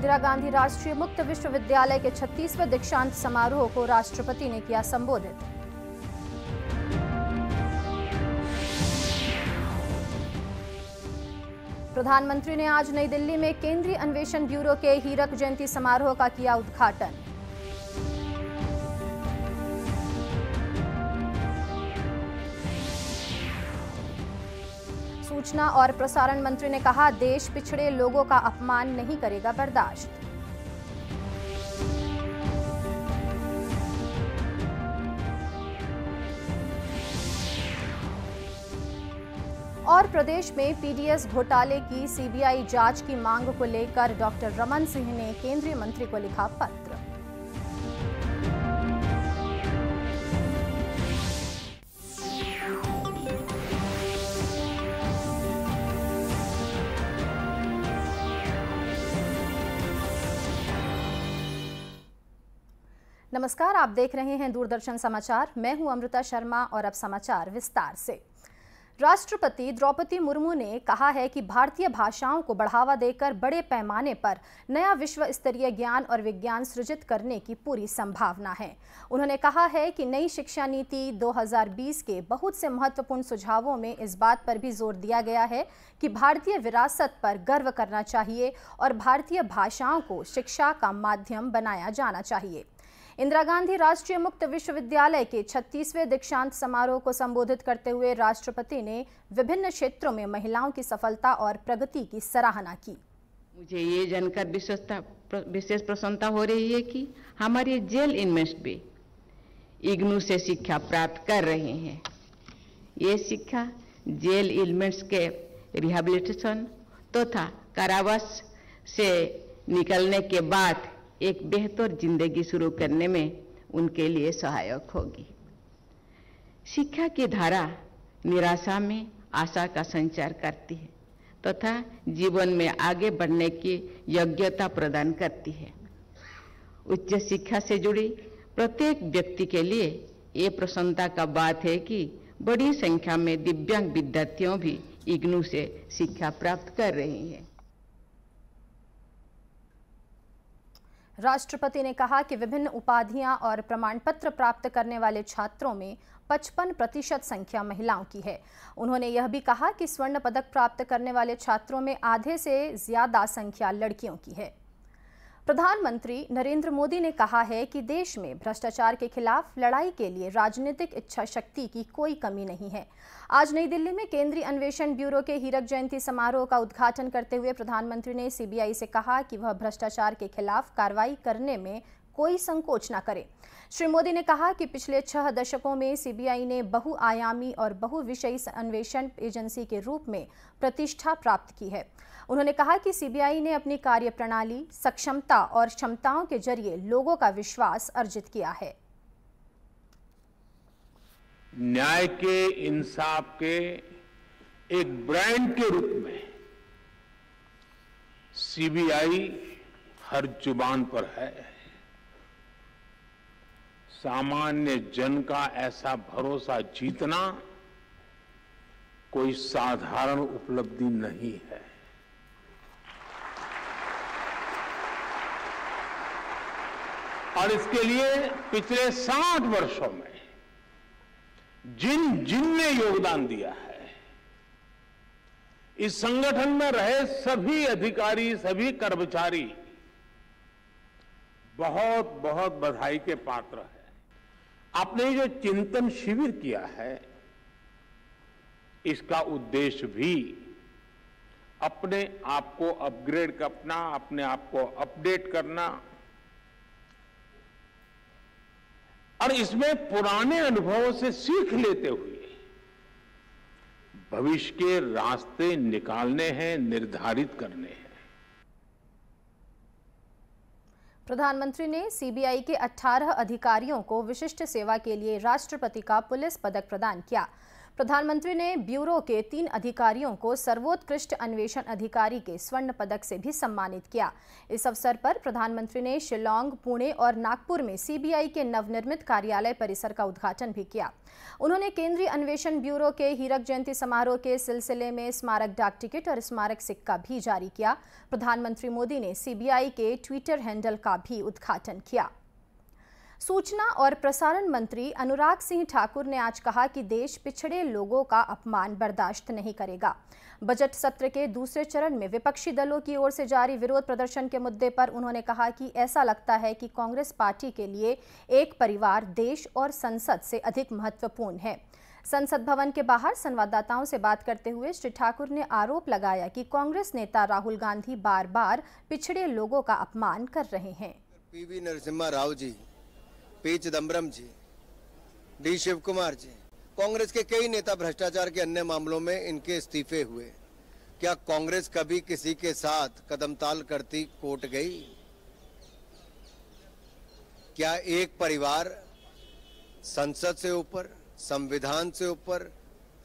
इंदिरा गांधी राष्ट्रीय मुक्त विश्वविद्यालय के 36वें दीक्षांत समारोह को राष्ट्रपति ने किया संबोधित। प्रधानमंत्री ने आज नई दिल्ली में केंद्रीय अन्वेषण ब्यूरो के हीरक जयंती समारोह का किया उद्घाटन। सूचना और प्रसारण मंत्री ने कहा, देश पिछड़े लोगों का अपमान नहीं करेगा बर्दाश्त। और प्रदेश में पीडीएस घोटाले की सीबीआई जांच की मांग को लेकर डॉक्टर रमन सिंह ने केंद्रीय मंत्री को लिखा पत्र। नमस्कार, आप देख रहे हैं दूरदर्शन समाचार। मैं हूं अमृता शर्मा और अब समाचार विस्तार से। राष्ट्रपति द्रौपदी मुर्मू ने कहा है कि भारतीय भाषाओं को बढ़ावा देकर बड़े पैमाने पर नया विश्व स्तरीय ज्ञान और विज्ञान सृजित करने की पूरी संभावना है। उन्होंने कहा है कि नई शिक्षा नीति 2020 के बहुत से महत्वपूर्ण सुझावों में इस बात पर भी जोर दिया गया है कि भारतीय विरासत पर गर्व करना चाहिए और भारतीय भाषाओं को शिक्षा का माध्यम बनाया जाना चाहिए। इंदिरा गांधी राष्ट्रीय मुक्त विश्वविद्यालय के 36वें दीक्षांत समारोह को संबोधित करते हुए राष्ट्रपति ने विभिन्न क्षेत्रों में महिलाओं की सफलता और प्रगति की सराहना की। मुझे ये जानकर विशेष प्रसन्नता हो रही है कि हमारे जेल इनमेट्स भी इग्नू से शिक्षा प्राप्त कर रहे हैं। ये शिक्षा जेल इनमेट्स के रिहैबिलिटेशन तथा कारावास से निकलने के बाद एक बेहतर जिंदगी शुरू करने में उनके लिए सहायक होगी। शिक्षा की धारा निराशा में आशा का संचार करती है तथा जीवन में आगे बढ़ने की योग्यता प्रदान करती है। उच्च शिक्षा से जुड़ी प्रत्येक व्यक्ति के लिए ये प्रसन्नता का बात है कि बड़ी संख्या में दिव्यांग विद्यार्थियों भी इग्नू से शिक्षा प्राप्त कर रहे हैं। राष्ट्रपति ने कहा कि विभिन्न उपाधियां और प्रमाण पत्र प्राप्त करने वाले छात्रों में 55% संख्या महिलाओं की है। उन्होंने यह भी कहा कि स्वर्ण पदक प्राप्त करने वाले छात्रों में आधे से ज्यादा संख्या लड़कियों की है। प्रधानमंत्री नरेंद्र मोदी ने कहा है कि देश में भ्रष्टाचार के खिलाफ लड़ाई के लिए राजनीतिक इच्छा शक्ति की कोई कमी नहीं है। आज नई दिल्ली में केंद्रीय अन्वेषण ब्यूरो के हीरक जयंती समारोह का उद्घाटन करते हुए प्रधानमंत्री ने सीबीआई से कहा कि वह भ्रष्टाचार के खिलाफ कार्रवाई करने में कोई संकोच न करे। श्री मोदी ने कहा कि पिछले 6 दशकों में सीबीआई ने बहुआयामी और बहुविषयी अन्वेषण एजेंसी के रूप में प्रतिष्ठा प्राप्त की है। उन्होंने कहा कि सीबीआई ने अपनी कार्यप्रणाली, सक्षमता और क्षमताओं के जरिए लोगों का विश्वास अर्जित किया है। न्याय के, इंसाफ के एक ब्रांड के रूप में सीबीआई हर जुबान पर है। सामान्य जन का ऐसा भरोसा जीतना कोई साधारण उपलब्धि नहीं है। और इसके लिए पिछले 60 वर्षों में जिन ने योगदान दिया है, इस संगठन में रहे सभी अधिकारी, सभी कर्मचारी बहुत बहुत बधाई के पात्र हैं। आपने जो चिंतन शिविर किया है, इसका उद्देश्य भी अपने आप को अपग्रेड करना, अपने आप को अपडेट करना और इसमें पुराने अनुभवों से सीख लेते हुए भविष्य के रास्ते निकालने हैं, निर्धारित करने हैं। प्रधानमंत्री ने सीबीआई के 18 अधिकारियों को विशिष्ट सेवा के लिए राष्ट्रपति का पुलिस पदक प्रदान किया। प्रधानमंत्री ने ब्यूरो के 3 अधिकारियों को सर्वोत्कृष्ट अन्वेषण अधिकारी के स्वर्ण पदक से भी सम्मानित किया। इस अवसर पर प्रधानमंत्री ने शिलांग, पुणे और नागपुर में सीबीआई के नवनिर्मित कार्यालय परिसर का उद्घाटन भी किया। उन्होंने केंद्रीय अन्वेषण ब्यूरो के हीरक जयंती समारोह के सिलसिले में स्मारक डाक टिकट और स्मारक सिक्का भी जारी किया। प्रधानमंत्री मोदी ने सीबीआई के ट्विटर हैंडल का भी उद्घाटन किया। सूचना और प्रसारण मंत्री अनुराग सिंह ठाकुर ने आज कहा कि देश पिछड़े लोगों का अपमान बर्दाश्त नहीं करेगा। बजट सत्र के दूसरे चरण में विपक्षी दलों की ओर से जारी विरोध प्रदर्शन के मुद्दे पर उन्होंने कहा कि ऐसा लगता है कि कांग्रेस पार्टी के लिए एक परिवार देश और संसद से अधिक महत्वपूर्ण है। संसद भवन के बाहर संवाददाताओं से बात करते हुए श्री ठाकुर ने आरोप लगाया कि कांग्रेस नेता राहुल गांधी बार बार पिछड़े लोगों का अपमान कर रहे हैं। पीवी नरसिम्हा राव जी, पी चिदम्बरम जी, डी शिव कुमार जी, कांग्रेस के कई नेता भ्रष्टाचार के अन्य मामलों में इनके इस्तीफे हुए। क्या कांग्रेस कभी किसी के साथ कदमताल करती कोर्ट गई? क्या एक परिवार संसद से ऊपर, संविधान से ऊपर,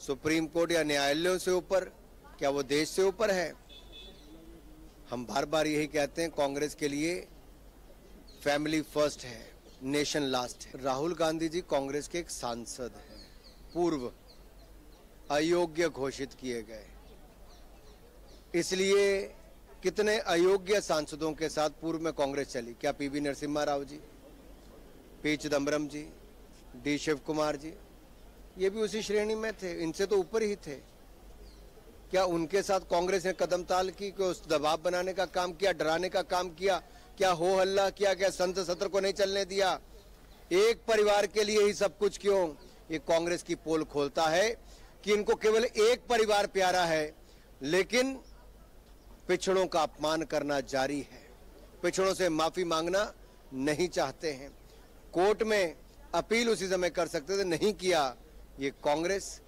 सुप्रीम कोर्ट या न्यायालयों से ऊपर, क्या वो देश से ऊपर है? हम बार बार यही कहते हैं, कांग्रेस के लिए फैमिली फर्स्ट है, नेशन लास्ट है। राहुल गांधी जी कांग्रेस के एक सांसद हैं, पूर्व अयोग्य घोषित किए गए। इसलिए कितने अयोग्य सांसदों के साथ पूर्व में कांग्रेस चली? क्या पीवी नरसिम्हा राव जी, पी चिदम्बरम जी, डी शिव कुमार जी, ये भी उसी श्रेणी में थे, इनसे तो ऊपर ही थे। क्या उनके साथ कांग्रेस ने कदमताल की, कि उस दबाव बनाने का काम किया, डराने का काम किया, क्या हो हल्ला किया, क्या संसद सत्र को नहीं चलने दिया? एक परिवार के लिए ही सब कुछ क्यों? ये कांग्रेस की पोल खोलता है कि इनको केवल एक परिवार प्यारा है, लेकिन पिछड़ों का अपमान करना जारी है, पिछड़ों से माफी मांगना नहीं चाहते हैं। कोर्ट में अपील उसी समय कर सकते थे, नहीं किया। ये कांग्रेस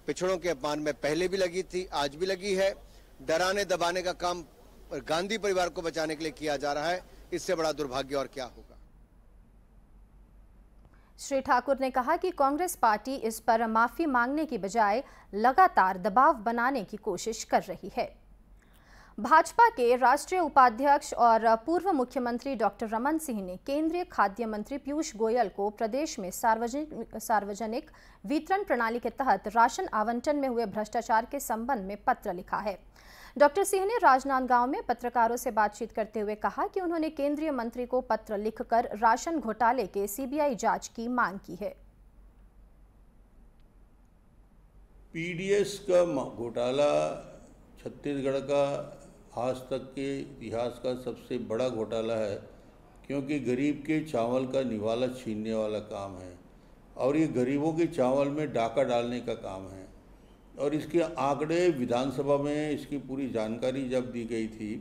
पिछड़ों के अपमान में पहले भी लगी थी, आज भी लगी है। डराने दबाने का काम गांधी परिवार को बचाने के लिए किया जा रहा है। इससे बड़ा दुर्भाग्य और क्या होगा। श्री ठाकुर ने कहा कि कांग्रेस पार्टी इस पर माफी मांगने की बजाय लगातार दबाव बनाने की कोशिश कर रही है। भाजपा के राष्ट्रीय उपाध्यक्ष और पूर्व मुख्यमंत्री डॉक्टर रमन सिंह ने केंद्रीय खाद्य मंत्री पीयूष गोयल को प्रदेश में सार्वजनिक वितरण प्रणाली के तहत राशन आवंटन में हुए भ्रष्टाचार के संबंध में पत्र लिखा है। डॉक्टर सिंह ने राजनांदगांव में पत्रकारों से बातचीत करते हुए कहा कि उन्होंने केंद्रीय मंत्री को पत्र लिखकर राशन घोटाले के सीबीआई जांच की मांग की है। पीडीएस का घोटाला छत्तीसगढ़ का आज तक के इतिहास का सबसे बड़ा घोटाला है, क्योंकि गरीब के चावल का निवाला छीनने वाला काम है और ये गरीबों के चावल में डाका डालने का काम है। और इसके आंकड़े विधानसभा में इसकी पूरी जानकारी जब दी गई थी,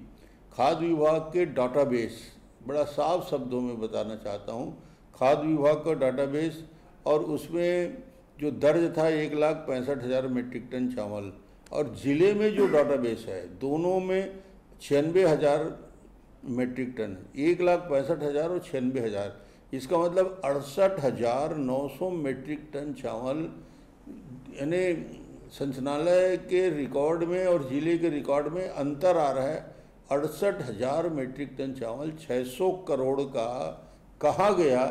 खाद्य विभाग के डाटाबेस, बड़ा साफ शब्दों में बताना चाहता हूँ, खाद्य विभाग का डाटाबेस, और उसमें जो दर्ज था 1,65,000 मीट्रिक टन चावल, और ज़िले में जो डाटाबेस है दोनों में 96,000 मीट्रिक टन, 1,65,000 और 96,000, इसका मतलब 68,900 मीट्रिक टन चावल यानी संचालनालय के रिकॉर्ड में और जिले के रिकॉर्ड में अंतर आ रहा है। 68,000 मीट्रिक टन चावल 600 करोड़ का कहा गया।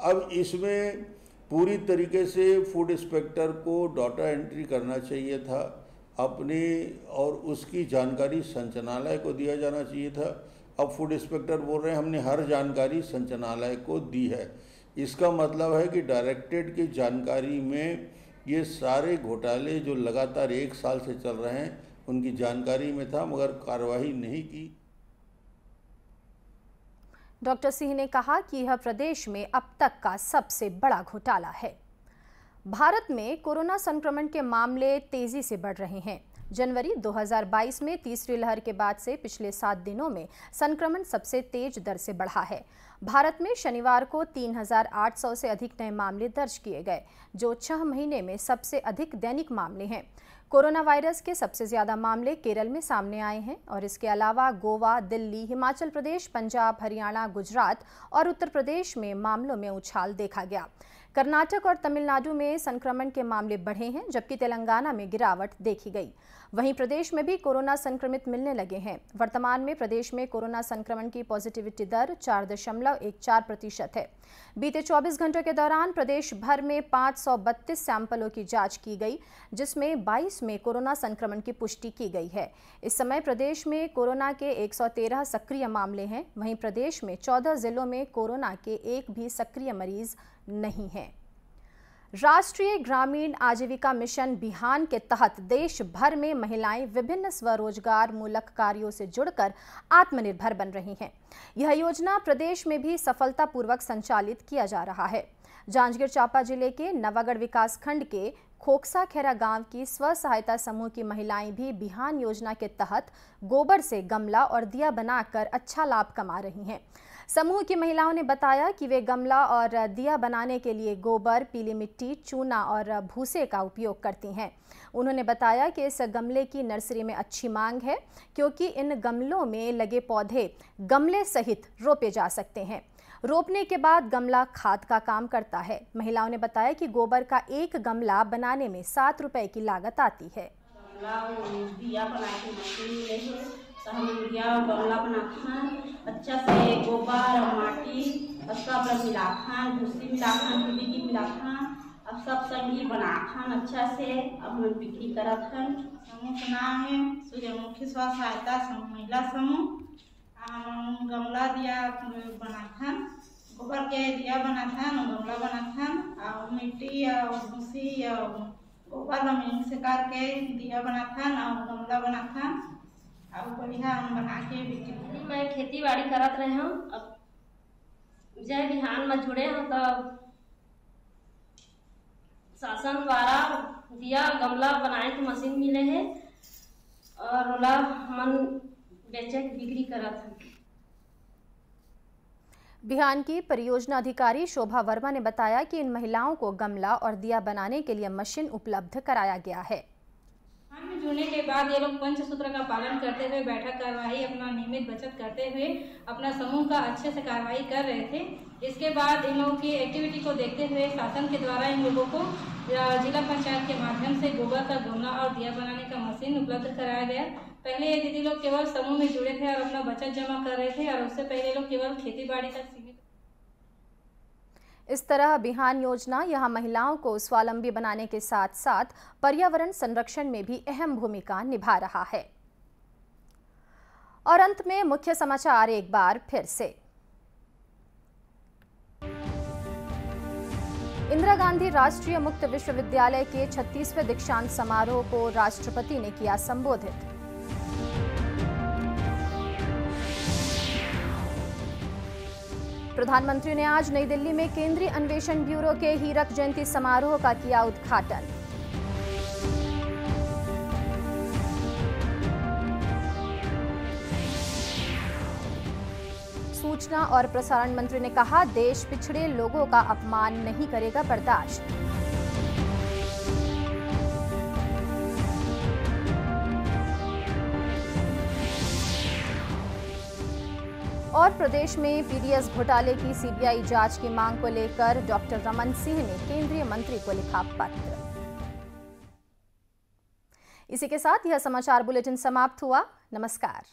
अब इसमें पूरी तरीके से फूड इंस्पेक्टर को डाटा एंट्री करना चाहिए था अपनी, और उसकी जानकारी संचालनालय को दिया जाना चाहिए था। अब फूड इंस्पेक्टर बोल रहे हैं हमने हर जानकारी संचालनालय को दी है। इसका मतलब है कि डायरेक्टेड की जानकारी में ये सारे घोटाले जो लगातार 1 साल से चल रहे हैं उनकी जानकारी में था, मगर कार्रवाई नहीं की। डॉक्टर सिंह ने कहा कि यह प्रदेश में अब तक का सबसे बड़ा घोटाला है। भारत में कोरोना संक्रमण के मामले तेजी से बढ़ रहे हैं। जनवरी 2022 में तीसरी लहर के बाद से पिछले 7 दिनों में संक्रमण सबसे तेज दर से बढ़ा है। भारत में शनिवार को 3,800 से अधिक नए मामले दर्ज किए गए, जो 6 महीने में सबसे अधिक दैनिक मामले हैं। कोरोना वायरस के सबसे ज़्यादा मामले केरल में सामने आए हैं और इसके अलावा गोवा, दिल्ली, हिमाचल प्रदेश, पंजाब, हरियाणा, गुजरात और उत्तर प्रदेश में मामलों में उछाल देखा गया। कर्नाटक और तमिलनाडु में संक्रमण के मामले बढ़े हैं, जबकि तेलंगाना में गिरावट देखी गई। वहीं प्रदेश में भी कोरोना संक्रमित मिलने लगे हैं। वर्तमान में प्रदेश में कोरोना संक्रमण की पॉजिटिविटी दर 4.14% है। बीते 24 घंटों के दौरान प्रदेश भर में 532 सैंपलों की जांच की गई, जिसमें 22 में कोरोना संक्रमण की पुष्टि की गई है। इस समय प्रदेश में कोरोना के 113 सक्रिय मामले हैं। वहीं प्रदेश में 14 जिलों में कोरोना के एक भी सक्रिय मरीज नहीं है। राष्ट्रीय ग्रामीण आजीविका मिशन बिहान के तहत देश भर में महिलाएं विभिन्न स्वरोजगार मूलक कार्यों से जुड़कर आत्मनिर्भर बन रही हैं। यह योजना प्रदेश में भी सफलतापूर्वक संचालित किया जा रहा है। जांजगीर चांपा जिले के नवागढ़ विकासखंड के खोखसा खेरा गांव की स्व सहायता समूह की महिलाएं भी बिहान योजना के तहत गोबर से गमला और दिया बनाकर अच्छा लाभ कमा रही हैं। समूह की महिलाओं ने बताया कि वे गमला और दिया बनाने के लिए गोबर, पीली मिट्टी, चूना और भूसे का उपयोग करती हैं। उन्होंने बताया कि इस गमले की नर्सरी में अच्छी मांग है, क्योंकि इन गमलों में लगे पौधे गमले सहित रोपे जा सकते हैं। रोपने के बाद गमला खाद का काम करता है। महिलाओं ने बताया कि गोबर का एक गमला बनाने में 7 रुपए की लागत आती है। गमला बनाते अच्छा से गोबर और माटी सब मिलाते, भूसी मिलाते, पीली मिलाते, अब सब संगी बनाते अच्छा से। अब हम बिक्री करत हैं। समूह का नाम है सूर्यमुखी स्व सहायता समूह महिला समूह। हम गमला दिया बनाते हैं, गोबर के दिया बनाते हैं, गमला बनाते हैं और मिट्टी और भूसी और गोबर मिक्स करके दिया बनाते हैं और गमला बनाते हैं और बढ़िया हम बना के बिक्री। मैं खेती बाड़ी करत रहे हूँ। अब जय बिहान में जुड़े हूँ तो शासन द्वारा दिया गमला बनाए के मशीन मिले हैं और ओला हम बेचे बिक्री करत हैं। बिहान की परियोजना अधिकारी शोभा वर्मा ने बताया कि इन महिलाओं को गमला और दिया बनाने के लिए मशीन उपलब्ध कराया गया है। में जुड़ने के बाद ये लोग पंचसूत्र का पालन करते हुए बैठक कार्रवाई अपना नियमित बचत करते हुए अपना समूह का अच्छे से कार्रवाई कर रहे थे। इसके बाद इन लोगों की एक्टिविटी को देखते हुए शासन के द्वारा इन लोगों को जिला पंचायत के माध्यम से गोबर का गमला और दिया बनाने का मशीन उपलब्ध कराया गया। पहले ये दीदी लोग केवल समूह में जुड़े थे और अपना बचत जमा कर रहे थे और उससे पहले लोग केवल खेती बाड़ी तक सीमित। इस तरह बिहान योजना यहां महिलाओं को स्वावलंबी बनाने के साथ साथ पर्यावरण संरक्षण में भी अहम भूमिका निभा रहा है। और अंत में मुख्य समाचार एक बार फिर से। इंदिरा गांधी राष्ट्रीय मुक्त विश्वविद्यालय के 36वें दीक्षांत समारोह को राष्ट्रपति ने किया संबोधित। प्रधानमंत्री ने आज नई दिल्ली में केंद्रीय अन्वेषण ब्यूरो के हीरक जयंती समारोह का किया उद्घाटन। सूचना और प्रसारण मंत्री ने कहा, देश पिछड़े लोगों का अपमान नहीं करेगा बर्दाश्त। और प्रदेश में पीडीएस घोटाले की सीबीआई जांच की मांग को लेकर डॉक्टर रमन सिंह ने केंद्रीय मंत्री को लिखा पत्र। इसी के साथ यह समाचार बुलेटिन समाप्त हुआ। नमस्कार।